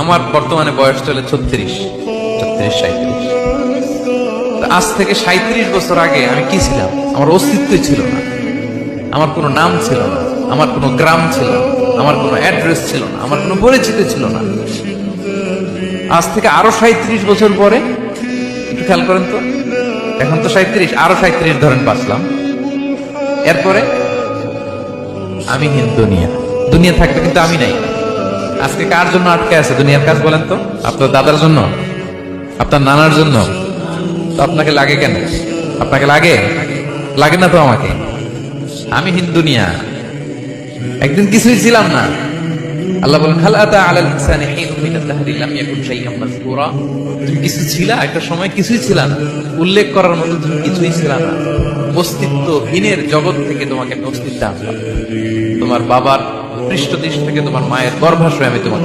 আমার বর্তমানে বয়স চলে 36-37। আজ থেকে 37 বছর আগে আমি কি ছিলাম? আমার অস্তিত্বই ছিল না, আমার কোনো নাম ছিল না, আমার কোনো গ্রাম ছিল না, আমার কোনো অ্যাড্রেস ছিল না, আমার কোনো পরিচিত ছিল না। আজ থেকে আরো 37 বছর পরে একটু খেয়াল করেন তো, এখন তো 37, আরো 37 ধরেন বাঁচলাম, এরপরে আমি দুনিয়া দুনিয়া থাকবে, কিন্তু আমি নাই। আজকে কার জন্য আটকে আছে দুনিয়ার কাজ বলেন তো? আপনার দাদার জন্য, আপনার নানার জন্য। তো আপনাকে লাগে কেন? আপনাকে লাগে? লাগে না তো আমাকে। আমি দুনিয়া, একদিন কিছুই ছিলাম না। আল্লাহ বলেন হাল আতা আলাল ইনসানি হিনুম মিনাদ দাহরি লাম ইয়াকুন শাইআন মাযকুরা। তুমি কিছু ছিলা, একটা সময় কিছুই ছিল না, উল্লেখ করার মতো তুমি কিছুই ছিল না। অস্তিত্বহীনের জগৎ থেকে তোমাকে আমি অস্তিত্বে আনলাম। তোমার বাবার পৃষ্ঠদেশ থেকে, তোমার মায়ের গর্ভাশয়ে আমি তোমাকে